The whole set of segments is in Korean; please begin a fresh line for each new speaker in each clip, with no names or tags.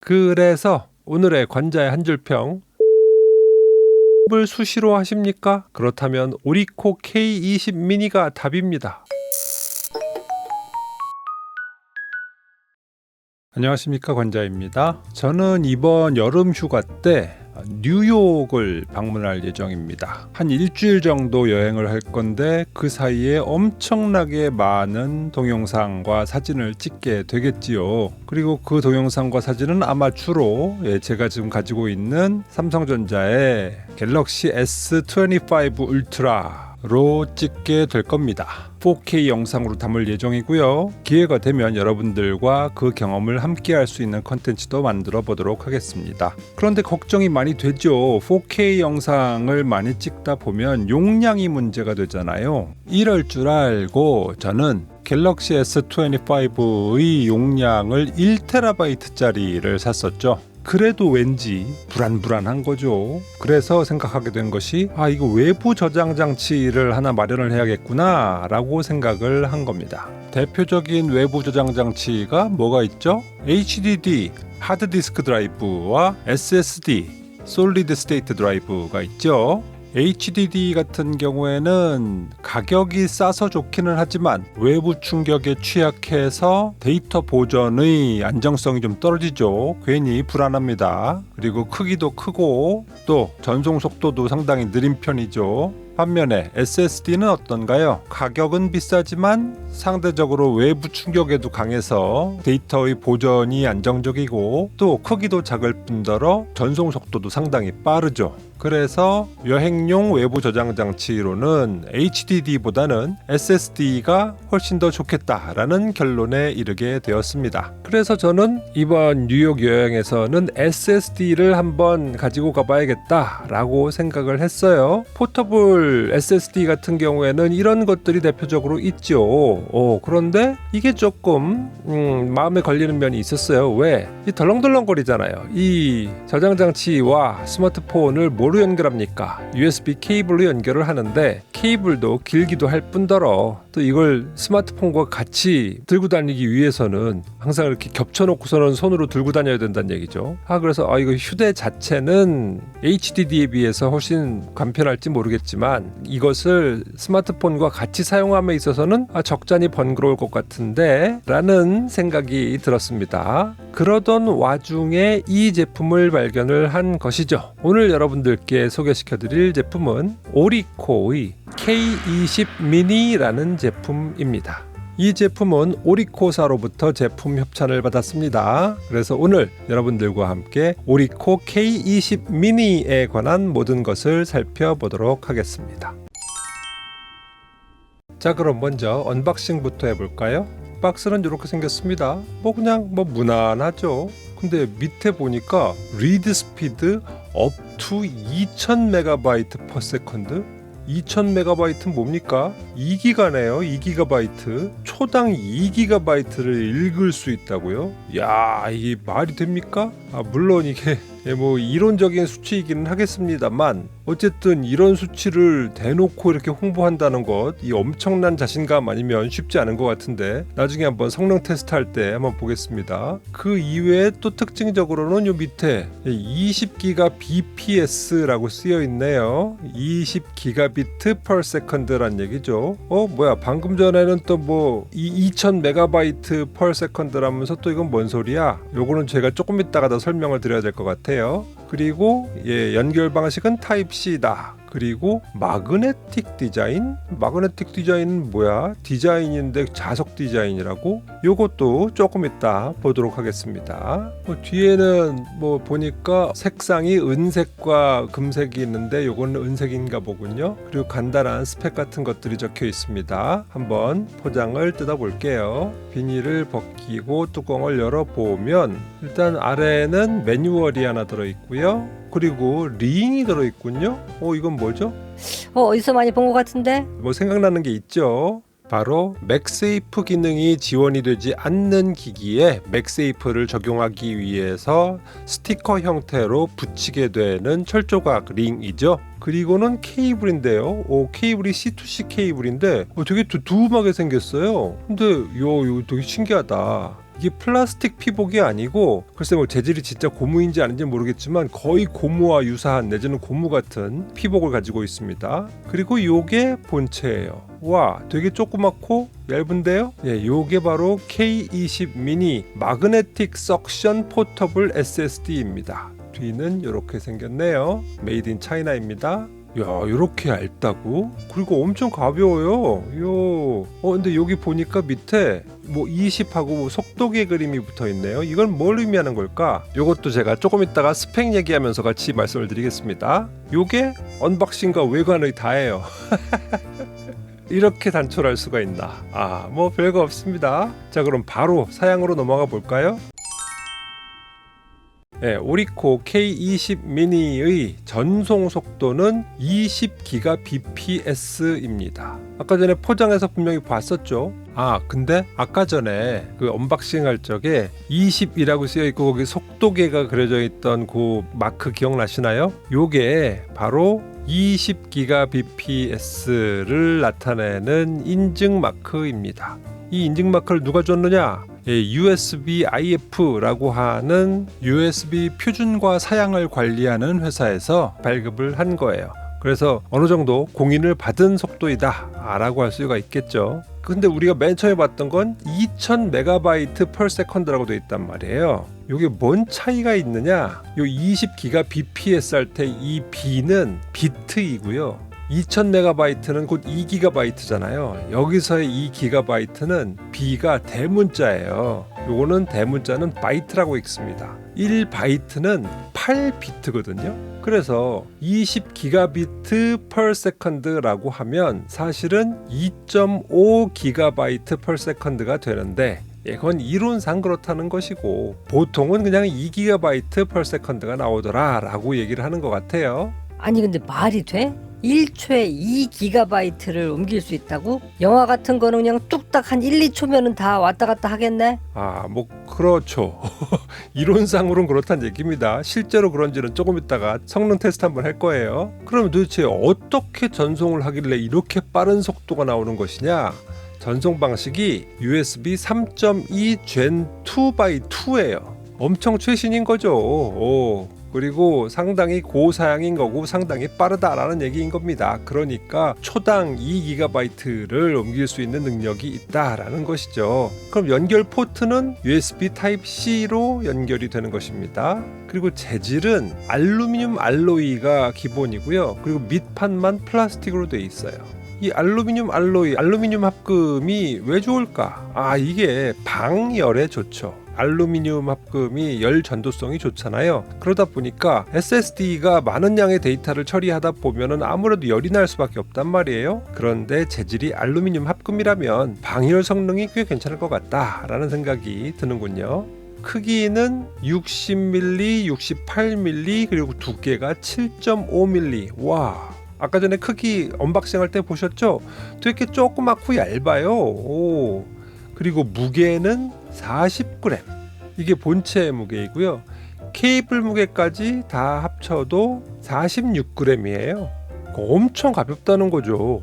그래서 오늘의 관자의 한 줄평, 을 수시로 하십니까? 그렇다면 오리코 K20 미니가 답입니다. 안녕하십니까, 관자입니다. 저는 이번 여름 휴가 때 뉴욕을 방문할 예정입니다. 한 일주일 정도 여행을 할 건데 그 사이에 엄청나게 많은 동영상과 사진을 찍게 되겠지요. 그리고 그 동영상과 사진은 아마 주로 제가 지금 가지고 있는 삼성전자의 갤럭시 S25 울트라로 찍게 될 겁니다. 4K 영상으로 담을 예정이고요. 기회가 되면 여러분들과 그 경험을 함께 할 수 있는 컨텐츠도 만들어 보도록 하겠습니다. 그런데 걱정이 많이 되죠. 4K 영상을 많이 찍다 보면 용량이 문제가 되잖아요. 이럴 줄 알고 저는 갤럭시 S25의 용량을 1TB짜리를 샀었죠. 그래도 왠지 불안불안한 거죠. 그래서 생각하게 된 것이 이거 외부 저장 장치를 하나 마련을 해야겠구나 라고 생각을 한 겁니다. 대표적인 외부 저장 장치가 뭐가 있죠? HDD, 하드디스크 드라이브와 SSD, 솔리드 스테이트 드라이브가 있죠. HDD 같은 경우에는 가격이 싸서 좋기는 하지만 외부 충격에 취약해서 데이터 보존의 안정성이 좀 떨어지죠. 괜히 불안합니다. 그리고 크기도 크고 또 전송 속도도 상당히 느린 편이죠. 반면에 SSD는 어떤가요? 가격은 비싸지만 상대적으로 외부 충격에도 강해서 데이터의 보존이 안정적이고 또 크기도 작을 뿐더러 전송 속도도 상당히 빠르죠. 그래서 여행용 외부 저장 장치로는 HDD보다는 SSD가 훨씬 더 좋겠다라는 결론에 이르게 되었습니다. 그래서 저는 이번 뉴욕 여행에서는 SSD를 한번 가지고 가봐야겠다라고 생각을 했어요. 포터블 SSD 같은 경우에는 이런 것들이 대표적으로 있죠. 그런데 이게 조금 마음에 걸리는 면이 있었어요. 왜? 이 덜렁덜렁거리잖아요. 이 저장 장치와 스마트폰을 뭐로 연결합니까? USB 케이블로 연결을 하는데 케이블도 길기도 할 뿐더러 또 이걸 스마트폰과 같이 들고 다니기 위해서는 항상 이렇게 겹쳐놓고서는 손으로 들고 다녀야 된다는 얘기죠. 그래서 이거 휴대 자체는 HDD에 비해서 훨씬 간편할지 모르겠지만 이것을 스마트폰과 같이 사용함에 있어서는 적잖이 번거로울 것 같은데 라는 생각이 들었습니다. 그러던 와중에 이 제품을 발견을 한 것이죠. 오늘 여러분들께 소개시켜드릴 제품은 오리코의 K20 미니라는 제품입니다. 이 제품은 오리코사로부터 제품 협찬을 받았습니다. 그래서 오늘 여러분들과 함께 오리코 K20 미니에 관한 모든 것을 살펴보도록 하겠습니다. 자, 그럼 먼저 언박싱부터 해볼까요? 박스는 이렇게 생겼습니다. 그냥 무난하죠. 근데 밑에 보니까 리드 스피드 up to 2000MB/s 2000MB는 뭡니까? 2기가네요. 2GB. 초당 2GB를 읽을 수 있다고요? 야, 이게 말이 됩니까? 물론 이게 이론적인 수치이기는 하겠습니다만 어쨌든 이런 수치를 대놓고 이렇게 홍보한다는 것, 이 엄청난 자신감 아니면 쉽지 않은 것 같은데 나중에 한번 성능 테스트할 때 한번 보겠습니다. 그 이외에 또 특징적으로는 요 밑에 20기가 bps라고 쓰여 있네요. 20기가비트/s라는 얘기죠. 방금 전에는 또 2000MB/s라면서 또 이건 뭔 소리야? 요거는 제가 조금 이따가 더 설명을 드려야 될 것 같아요. 그리고 연결 방식은 타입C다. 그리고 마그네틱 디자인? 마그네틱 디자인은 뭐야? 디자인인데 자석 디자인이라고? 요것도 조금 이따 보도록 하겠습니다. 뒤에는 보니까 색상이 은색과 금색이 있는데 요거는 은색인가 보군요. 그리고 간단한 스펙 같은 것들이 적혀 있습니다. 한번 포장을 뜯어 볼게요. 비닐을 벗기고 뚜껑을 열어보면 일단 아래에는 매뉴얼이 하나 들어있고요. 그리고 링이 들어있군요. 이건 뭐죠?
어디서 많이 본 것 같은데?
생각나는 게 있죠. 바로 맥세이프 기능이 지원이 되지 않는 기기에 맥세이프를 적용하기 위해서 스티커 형태로 붙이게 되는 철조각 링이죠. 그리고는 케이블인데요. 케이블이 C2C 케이블인데 되게 두툼하게 생겼어요. 근데 요 되게 신기하다. 이게 플라스틱 피복이 아니고 글쎄 뭐 재질이 진짜 고무인지 아닌지 모르겠지만 거의 고무와 유사한 내지는 고무 같은 피복을 가지고 있습니다. 그리고 요게 본체예요. 와, 되게 조그맣고 얇은데요? 예, 요게 바로 K20 미니 마그네틱 석션 포터블 SSD입니다. 뒤는 이렇게 생겼네요. 메이드 인 차이나입니다. 야, 이렇게 얇다고? 그리고 엄청 가벼워요. 근데 여기 보니까 밑에 뭐 20하고 속도계 그림이 붙어 있네요. 이건 뭘 의미하는 걸까? 요것도 제가 조금 이따가 스펙 얘기하면서 같이 말씀을 드리겠습니다. 요게 언박싱과 외관의 다예요. 이렇게 단촐할 수가 있나? 뭐 별거 없습니다. 자, 그럼 바로 사양으로 넘어가 볼까요? 네, 오리코 K20 미니의 전송 속도는 20Gbps입니다. 아까 전에 포장해서 분명히 봤었죠. 근데 아까 전에 그 언박싱 할 적에 20이라고 쓰여 있고 거기 속도계가 그려져 있던 그 마크 기억나시나요? 요게 바로 20Gbps를 나타내는 인증 마크입니다. 이 인증 마크를 누가 줬느냐? USB IF라고 하는 USB 표준과 사양을 관리하는 회사에서 발급을 한 거예요. 그래서 어느 정도 공인을 받은 속도이다 라고 할 수가 있겠죠. 근데 우리가 맨 처음에 봤던 건 2000MB/s라고 되어 있단 말이에요. 이게 뭔 차이가 있느냐? 요 20Gbps 할 때 이 B는 비트이고요. 2000MB는 곧 2GB잖아요. 여기서의 2GB는 B가 대문자예요. 요거는 대문자는 바이트라고 읽습니다. 1바이트는 8비트거든요. 그래서 20Gbps/s라고 하면 사실은 2.5GB/s가 되는데 그건 이론상 그렇다는 것이고 보통은 그냥 2GB/s가 나오더라 라고 얘기를 하는 것 같아요.
아니 근데 말이 돼? 1초에 2GB를 옮길 수 있다고? 영화 같은 거는 그냥 뚝딱 한 1, 2초면은 다 왔다 갔다 하겠네?
뭐 그렇죠. 이론상으로는 그렇다는 얘기입니다. 실제로 그런지는 조금 있다가 성능 테스트 한번 할 거예요. 그럼 도대체 어떻게 전송을 하길래 이렇게 빠른 속도가 나오는 것이냐? 전송 방식이 USB 3.2 Gen 2x2예요. 엄청 최신인 거죠. 그리고 상당히 고사양인 거고 상당히 빠르다라는 얘기인 겁니다. 그러니까 초당 2GB를 옮길 수 있는 능력이 있다라는 것이죠. 그럼 연결 포트는 USB Type-C로 연결이 되는 것입니다. 그리고 재질은 알루미늄 알로이가 기본이고요. 그리고 밑판만 플라스틱으로 되어 있어요. 이 알루미늄 알로이, 알루미늄 합금이 왜 좋을까? 이게 방열에 좋죠. 알루미늄 합금이 열 전도성이 좋잖아요. 그러다 보니까 SSD가 많은 양의 데이터를 처리하다 보면은 아무래도 열이 날 수밖에 없단 말이에요. 그런데 재질이 알루미늄 합금이라면 방열 성능이 꽤 괜찮을 것 같다라는 생각이 드는군요. 크기는 60mm, 68mm 그리고 두께가 7.5mm. 와, 아까 전에 크기 언박싱 할 때 보셨죠? 되게 조그맣고 얇아요. 그리고 무게는 40g. 이게 본체 무게이고요. 케이블 무게까지 다 합쳐도 46g이에요. 엄청 가볍다는 거죠.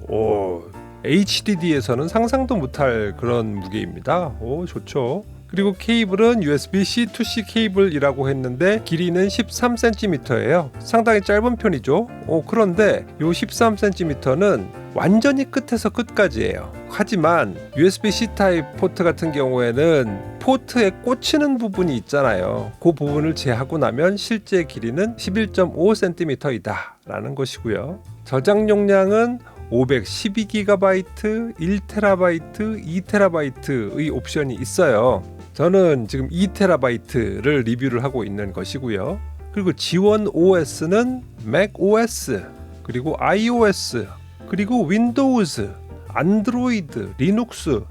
HDD에서는 상상도 못할 그런 무게입니다. 좋죠. 그리고 케이블은 USB-C to C 케이블이라고 했는데 길이는 13cm예요. 상당히 짧은 편이죠. 그런데 이 13cm는 완전히 끝에서 끝까지예요. 하지만 USB-C 타입 포트 같은 경우에는 포트에 꽂히는 부분이 있잖아요. 그 부분을 제하고 나면 실제 길이는 11.5cm이다 라는 것이고요. 저장 용량은 512GB, 1TB, 2TB의 옵션이 있어요. 저는 지금 2TB를 리뷰를 하고 있는 것이고요. 그리고 지원 OS는 macOS, 그리고 iOS, 그리고 윈도우즈, 안드로이드, 리눅스.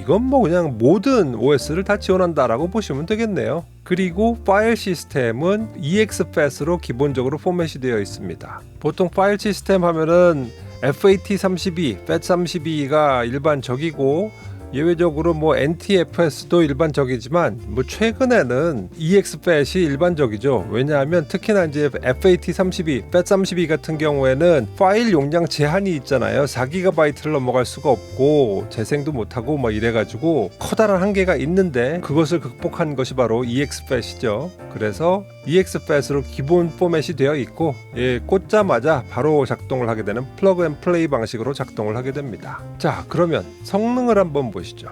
이건 뭐 그냥 모든 OS를 다 지원한다라고 보시면 되겠네요. 그리고 파일 시스템은 EXFAT으로 기본적으로 포맷이 되어 있습니다. 보통 파일 시스템 하면은 FAT32, FAT32가 일반적이고 예외적으로 뭐 NTFS도 일반적이지만 뭐 최근에는 EXFAT이 일반적이죠. 왜냐하면 특히나 이제 FAT32, FAT32 같은 경우에는 파일 용량 제한이 있잖아요. 4GB를 넘어갈 수가 없고 재생도 못하고 막 이래가지고 커다란 한계가 있는데 그것을 극복한 것이 바로 EXFAT이죠. 그래서 EXFAT으로 기본 포맷이 되어 있고 꽂자마자 바로 작동을 하게 되는 플러그 앤 플레이 방식으로 작동을 하게 됩니다. 자, 그러면 성능을 한번 보시죠.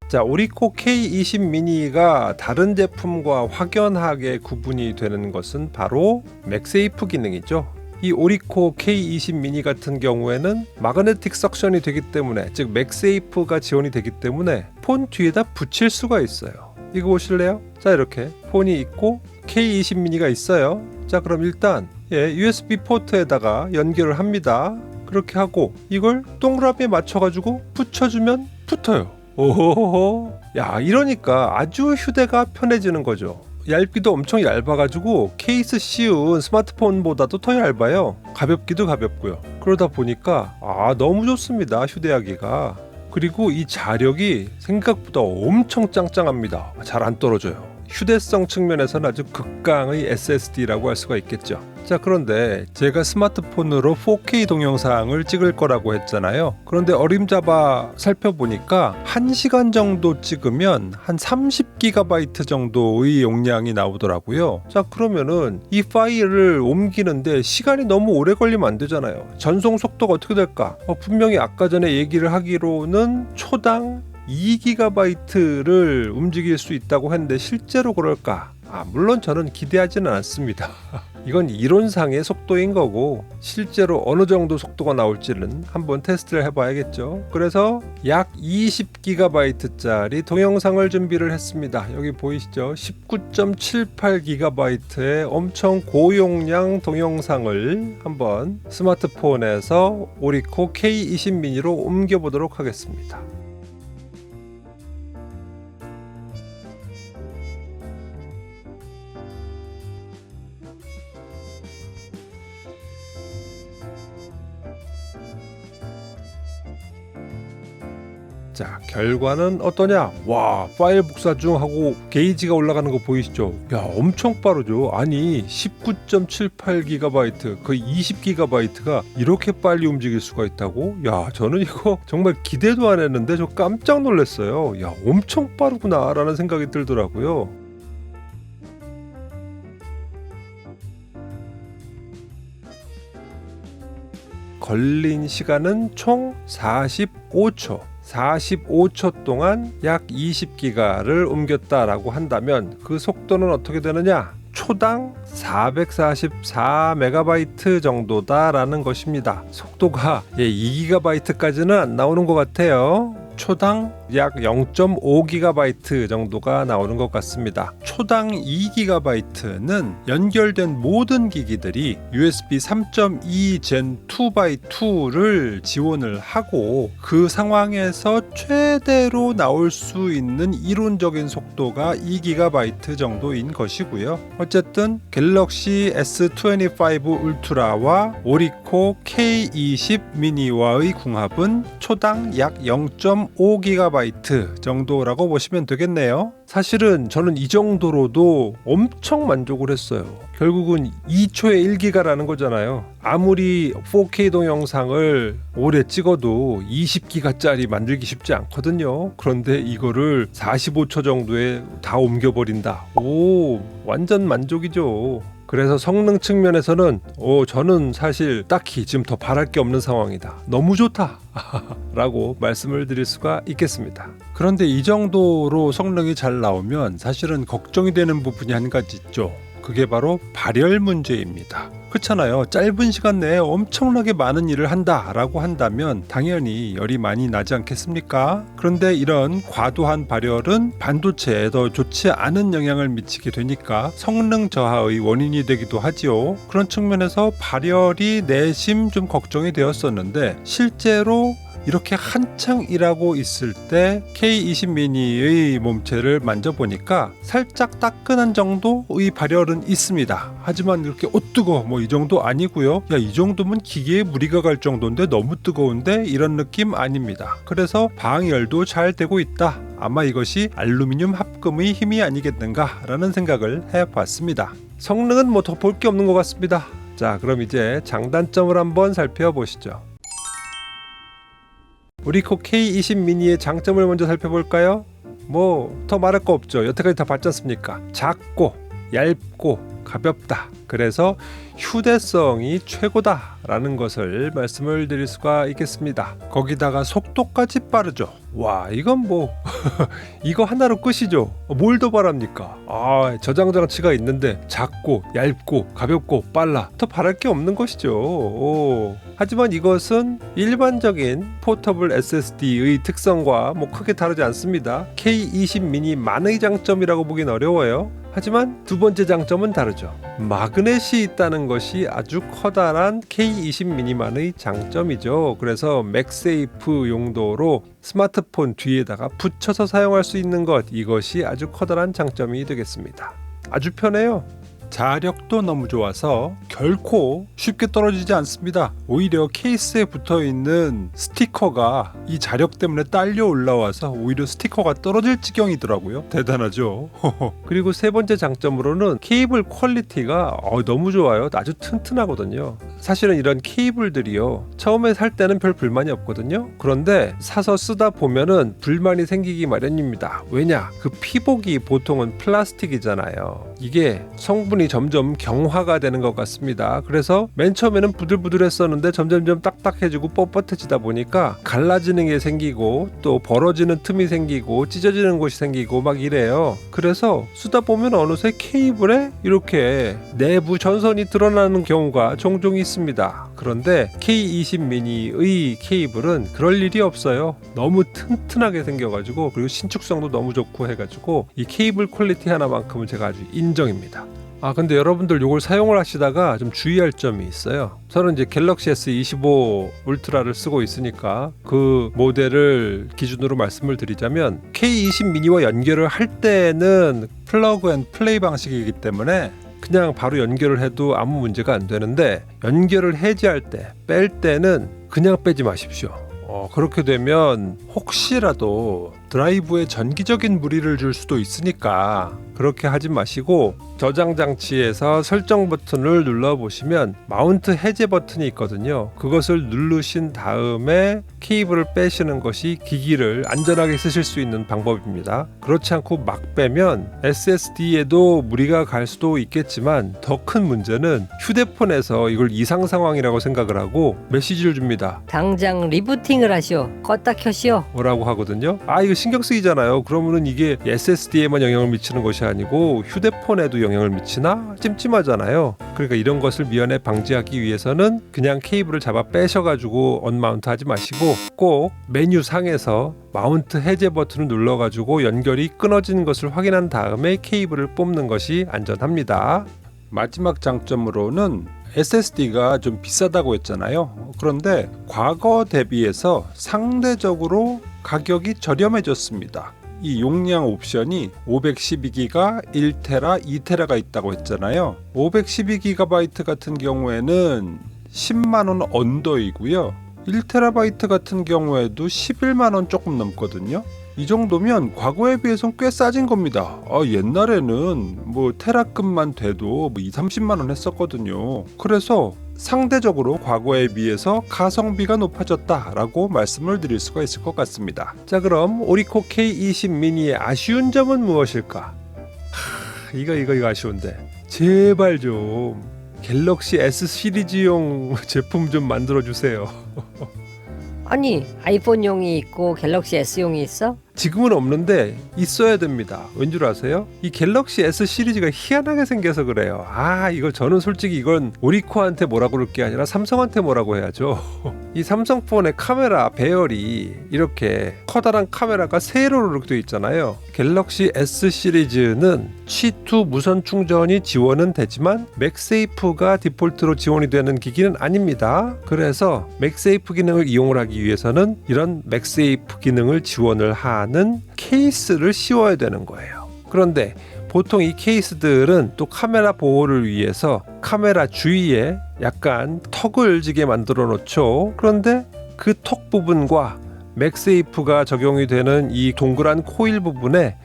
자, 오리코 K20 미니가 다른 제품과 확연하게 구분이 되는 것은 바로 맥세이프 기능이죠. 이 오리코 K20 미니 같은 경우에는 마그네틱 석션이 되기 때문에, 즉 맥세이프가 지원이 되기 때문에 폰 뒤에다 붙일 수가 있어요. 이거 보실래요? 자, 이렇게 폰이 있고 K20 미니가 있어요. 자, 그럼 일단 USB 포트에다가 연결을 합니다. 그렇게 하고 이걸 동그라미에 맞춰가지고 붙여주면 붙어요. 오호호호. 야, 이러니까 아주 휴대가 편해지는 거죠. 얇기도 엄청 얇아가지고 케이스 씌운 스마트폰보다도 더 얇아요. 가볍기도 가볍고요. 그러다 보니까 너무 좋습니다, 휴대하기가. 그리고 이 자력이 생각보다 엄청 짱짱합니다. 잘 안 떨어져요. 휴대성 측면에서는 아주 극강의 SSD라고 할 수가 있겠죠. 자, 그런데 제가 스마트폰으로 4K 동영상을 찍을 거라고 했잖아요. 그런데 어림잡아 살펴보니까 1시간 정도 찍으면 한 30GB 정도의 용량이 나오더라고요. 자, 그러면은 이 파일을 옮기는데 시간이 너무 오래 걸리면 안 되잖아요. 전송 속도가 어떻게 될까? 분명히 아까 전에 얘기를 하기로는 초당 2GB를 움직일 수 있다고 했는데 실제로 그럴까? 물론 저는 기대하지는 않습니다. 이건 이론상의 속도인 거고 실제로 어느 정도 속도가 나올지는 한번 테스트를 해봐야겠죠. 그래서 약 20GB짜리 동영상을 준비를 했습니다. 여기 보이시죠? 19.78GB의 엄청 고용량 동영상을 한번 스마트폰에서 오리코 K20 미니로 옮겨보도록 하겠습니다. 자, 결과는 어떠냐? 와, 파일 복사 중 하고 게이지가 올라가는 거 보이시죠? 야, 엄청 빠르죠? 아니, 19.78GB, 거의 20GB가 이렇게 빨리 움직일 수가 있다고? 야, 저는 이거 정말 기대도 안 했는데 저 깜짝 놀랐어요. 야, 엄청 빠르구나 라는 생각이 들더라고요. 걸린 시간은 총 45초. 45초 동안 약 20기가를 옮겼다라고 한다면 그 속도는 어떻게 되느냐? 초당 444MB 정도다라는 것입니다. 속도가 2GB까지는 안 나오는 것 같아요. 초당 약 0.5GB 정도가 나오는 것 같습니다. 초당 2GB는 연결된 모든 기기들이 USB 3.2 Gen 2x2를 지원을 하고 그 상황에서 최대로 나올 수 있는 이론적인 속도가 2GB 정도인 것이고요. 어쨌든 갤럭시 S25 울트라와 오리코 K20 미니와의 궁합은 초당 약 0.5GB 정도라고 보시면 되겠네요. 사실은 저는 이 정도로도 엄청 만족을 했어요. 결국은 2초에 1기가라는 거잖아요. 아무리 4K 동영상을 오래 찍어도 20기가짜리 만들기 쉽지 않거든요. 그런데 이거를 45초 정도에 다 옮겨버린다. 오, 완전 만족이죠. 그래서 성능 측면에서는 저는 사실 딱히 지금 더 바랄 게 없는 상황이다. 너무 좋다 라고 말씀을 드릴 수가 있겠습니다. 그런데 이 정도로 성능이 잘 나오면 사실은 걱정이 되는 부분이 한 가지 있죠. 그게 바로 발열 문제입니다. 그렇잖아요. 짧은 시간 내에 엄청나게 많은 일을 한다라고 한다면 당연히 열이 많이 나지 않겠습니까? 그런데 이런 과도한 발열은 반도체에 더 좋지 않은 영향을 미치게 되니까 성능 저하의 원인이 되기도 하지요. 그런 측면에서 발열이 내심 좀 걱정이 되었었는데 실제로 이렇게 한창 일하고 있을 때 K20 미니의 몸체를 만져보니까 살짝 따끈한 정도의 발열은 있습니다. 하지만 이렇게 뜨거워 뭐 이 정도 아니고요. 야, 이 정도면 기계에 무리가 갈 정도인데 너무 뜨거운데 이런 느낌 아닙니다. 그래서 방열도 잘 되고 있다. 아마 이것이 알루미늄 합금의 힘이 아니겠는가 라는 생각을 해봤습니다. 성능은 뭐 더 볼 게 없는 것 같습니다. 자, 그럼 이제 장단점을 한번 살펴보시죠. 오리코 K20 미니의 장점을 먼저 살펴볼까요? 뭐 더 말할 거 없죠. 여태까지 다 봤지 않습니까? 작고 얇고 가볍다. 그래서 휴대성이 최고다 라는 것을 말씀을 드릴 수가 있겠습니다. 거기다가 속도까지 빠르죠. 와, 이건 뭐 이거 하나로 끝이죠. 뭘 더 바랍니까? 저장 장치가 있는데 작고 얇고 가볍고 빨라. 더 바랄 게 없는 것이죠. 하지만 이것은 일반적인 포터블 SSD의 특성과 뭐 크게 다르지 않습니다. K20 미니만의 장점이라고 보긴 어려워요. 하지만 두 번째 장점은 다르죠. 마그넷이 있다는 것이 아주 커다란 K20 미니만의 장점이죠. 그래서 맥세이프 용도로 스마트폰 뒤에다가 붙여서 사용할 수 있는 것, 이것이 아주 커다란 장점이 되겠습니다. 아주 편해요. 자력도 너무 좋아서 결코 쉽게 떨어지지 않습니다. 오히려 케이스에 붙어있는 스티커가 이 자력 때문에 딸려 올라와서 오히려 스티커가 떨어질 지경이더라고요. 대단하죠. 그리고 세 번째 장점으로는 케이블 퀄리티가 너무 좋아요. 아주 튼튼하거든요. 사실은 이런 케이블들이요, 처음에 살 때는 별 불만이 없거든요. 그런데 사서 쓰다 보면은 불만이 생기기 마련입니다. 왜냐? 그 피복이 보통은 플라스틱이잖아요. 이게 성분이 점점 경화가 되는 것 같습니다. 그래서 맨 처음에는 부들부들했었는데 점점점 딱딱해지고 뻣뻣해지다 보니까 갈라지는 게 생기고 또 벌어지는 틈이 생기고 찢어지는 곳이 생기고 막 이래요. 그래서 쓰다 보면 어느새 케이블에 이렇게 내부 전선이 드러나는 경우가 종종 있습니다. 그런데 K20 미니의 케이블은 그럴 일이 없어요. 너무 튼튼하게 생겨가지고, 그리고 신축성도 너무 좋고 해가지고 이 케이블 퀄리티 하나만큼은 제가 아주 인정입니다. 근데 여러분들 요걸 사용을 하시다가 좀 주의할 점이 있어요. 저는 이제 갤럭시 S25 울트라를 쓰고 있으니까 그 모델을 기준으로 말씀을 드리자면, K20 미니와 연결을 할 때는 플러그 앤 플레이 방식이기 때문에 그냥 바로 연결을 해도 아무 문제가 안 되는데, 연결을 해제할 때, 뺄 때는 그냥 빼지 마십시오. 그렇게 되면 혹시라도 드라이브에 전기적인 무리를 줄 수도 있으니까 그렇게 하지 마시고, 저장 장치에서 설정 버튼을 눌러보시면 마운트 해제 버튼이 있거든요. 그것을 누르신 다음에 케이블을 빼시는 것이 기기를 안전하게 쓰실 수 있는 방법입니다. 그렇지 않고 막 빼면 SSD에도 무리가 갈 수도 있겠지만, 더 큰 문제는 휴대폰에서 이걸 이상 상황이라고 생각을 하고 메시지를 줍니다.
당장 리부팅을 하시오. 껐다 켜시오.
뭐라고 하거든요. 이거 신경 쓰이잖아요. 그러면은 이게 SSD에만 영향을 미치는 것이 아니고 휴대폰에도 영향을 미치나? 찜찜하잖아요. 그러니까 이런 것을 미연에 방지하기 위해서는 그냥 케이블을 잡아 빼셔가지고 언마운트 하지 마시고, 꼭 메뉴 상에서 마운트 해제 버튼을 눌러가지고 연결이 끊어지는 것을 확인한 다음에 케이블을 뽑는 것이 안전합니다. 마지막 장점으로는 SSD가 좀 비싸다고 했잖아요. 그런데 과거 대비해서 상대적으로 가격이 저렴해졌습니다. 이 용량 옵션이 512기가, 1테라, 2테라가 있다고 했잖아요. 512GB 같은 경우에는 10만원 언더이고요. 1TB 같은 경우에도 11만원 조금 넘거든요. 이 정도면 과거에 비해서는 꽤 싸진 겁니다. 옛날에는 뭐 테라급만 돼도 뭐 2-30만원 했었거든요. 그래서 상대적으로 과거에 비해서 가성비가 높아졌다라고 말씀을 드릴 수가 있을 것 같습니다. 자, 그럼 오리코 K20 미니의 아쉬운 점은 무엇일까? 이거 아쉬운데, 제발 좀 갤럭시 S 시리즈용 제품 좀 만들어주세요.
아니, 아이폰용이 있고 갤럭시 S용이 있어?
지금은 없는데 있어야 됩니다. 왠 줄 아세요? 이 갤럭시 S 시리즈가 희한하게 생겨서 그래요. 이거 저는 솔직히 이건 오리코한테 뭐라고 그럴 게 아니라 삼성한테 뭐라고 해야죠.
이 삼성폰의 카메라 배열이 이렇게 커다란 카메라가 세로로 이렇게 되어 있잖아요. 갤럭시 S 시리즈는 C2 무선 충전이 지원은 되지만 맥세이프가 디폴트로 지원이 되는 기기는 아닙니다. 그래서 맥세이프 기능을 이용을 하기 위해서는 이런 맥세이프 기능을 지원을 하는 케이스를 씌워야 되는 거예요. 그런데 보통 이 케이스들은 또 카메라 보호를 위해서 카메라 주위에 약간 턱을 지게 만들어 놓죠. 그런데 그 턱 부분과 맥세이프가 적용이 되는 이 동그란 코일 부분에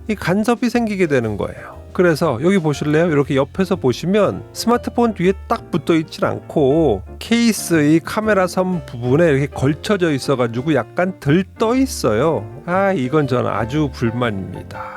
이 간섭이 생기게 되는 거예요. 그래서 여기 보실래요? 이렇게 옆에서 보시면 스마트폰 뒤에 딱 붙어 있질 않고 케이스의 카메라 섬 부분에 이렇게 걸쳐져 있어 가지고 약간 들떠 있어요. 이건 저는 아주 불만입니다.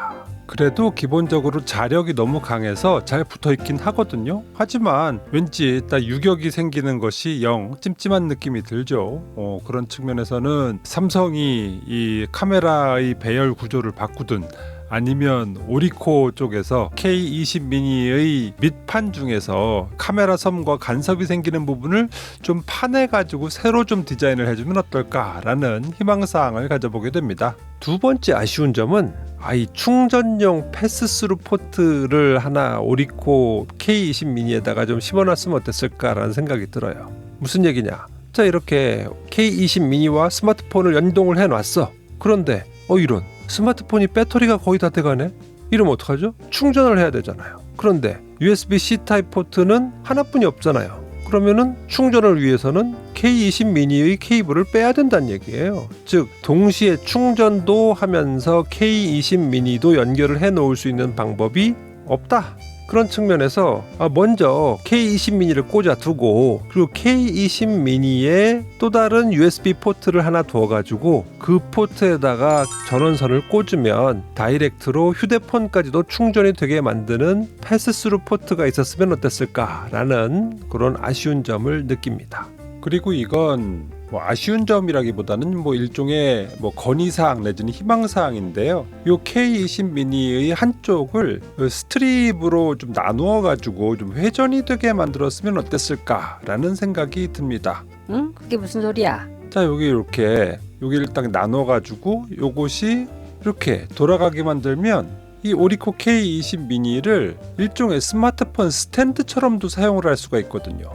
그래도 기본적으로 자력이 너무 강해서 잘 붙어있긴 하거든요. 하지만 왠지 딱 유격이 생기는 것이 영 찜찜한 느낌이 들죠. 그런 측면에서는 삼성이 이 카메라의 배열 구조를 바꾸든 아니면 오리코 쪽에서 K20 미니의 밑판 중에서 카메라 섬과 간섭이 생기는 부분을 좀 파내가지고 새로 좀 디자인을 해주면 어떨까라는 희망사항을 가져보게 됩니다.
두 번째 아쉬운 점은 이 충전용 패스스루 포트를 하나 오리코 K20 미니에다가 좀 심어놨으면 어땠을까라는 생각이 들어요. 무슨 얘기냐? 자, 이렇게 K20 미니와 스마트폰을 연동을 해놨어. 그런데 이런 스마트폰이 배터리가 거의 다 돼가네? 이러면 어떡하죠? 충전을 해야 되잖아요. 그런데 USB-C 타입 포트는 하나뿐이 없잖아요. 그러면은 충전을 위해서는 K20 미니의 케이블을 빼야 된다는 얘기예요. 즉 동시에 충전도 하면서 K20 미니도 연결을 해 놓을 수 있는 방법이 없다. 그런 측면에서 먼저 K20 미니를 꽂아 두고 그리고 K20 미니에 또 다른 USB 포트를 하나 두어가지고 그 포트에다가 전원선을 꽂으면 다이렉트로 휴대폰까지도 충전이 되게 만드는 패스스루 포트가 있었으면 어땠을까라는 그런 아쉬운 점을 느낍니다.
그리고 이건 아쉬운 점이라기보다는 일종의 건의사항 내지는 희망사항인데요. 이 K20 미니의 한쪽을 스트립으로 좀 나누어 가지고 좀 회전이 되게 만들었으면 어땠을까라는 생각이 듭니다.
응? 그게 무슨 소리야?
자, 여기를 딱 나눠 가지고 요것이 이렇게 돌아가게 만들면 이 오리코 K20 미니를 일종의 스마트폰 스탠드처럼도 사용을 할 수가 있거든요.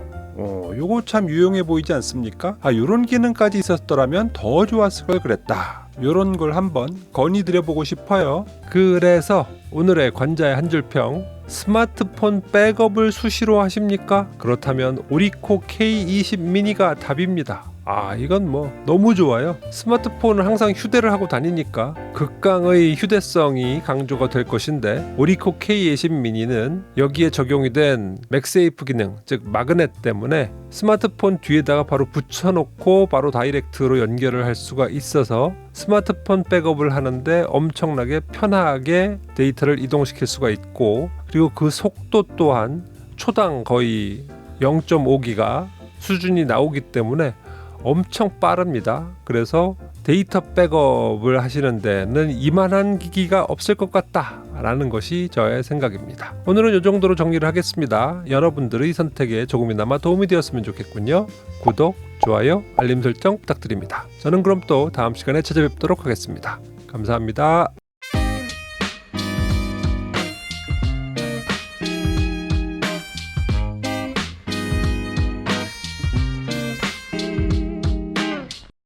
요거 참 유용해 보이지 않습니까? 요런 기능까지 있었더라면 더 좋았을 걸 그랬다. 요런 걸 한번 건의드려보고 싶어요.
그래서 오늘의 관자의 한 줄평, 스마트폰 백업을 수시로 하십니까? 그렇다면 오리코 K20 미니가 답입니다. 이건 너무 좋아요. 스마트폰을 항상 휴대를 하고 다니니까 극강의 휴대성이 강조가 될 것인데 오리코 K20 미니는 여기에 적용이 된 맥세이프 기능, 즉 마그넷 때문에 스마트폰 뒤에다가 바로 붙여놓고 바로 다이렉트로 연결을 할 수가 있어서 스마트폰 백업을 하는데 엄청나게 편하게 데이터를 이동시킬 수가 있고, 그리고 그 속도 또한 초당 거의 0.5기가 수준이 나오기 때문에 엄청 빠릅니다. 그래서 데이터 백업을 하시는 데는 이만한 기기가 없을 것 같다라는 것이 저의 생각입니다. 오늘은 이 정도로 정리를 하겠습니다. 여러분들의 선택에 조금이나마 도움이 되었으면 좋겠군요. 구독, 좋아요, 알림 설정 부탁드립니다. 저는 그럼 또 다음 시간에 찾아뵙도록 하겠습니다. 감사합니다.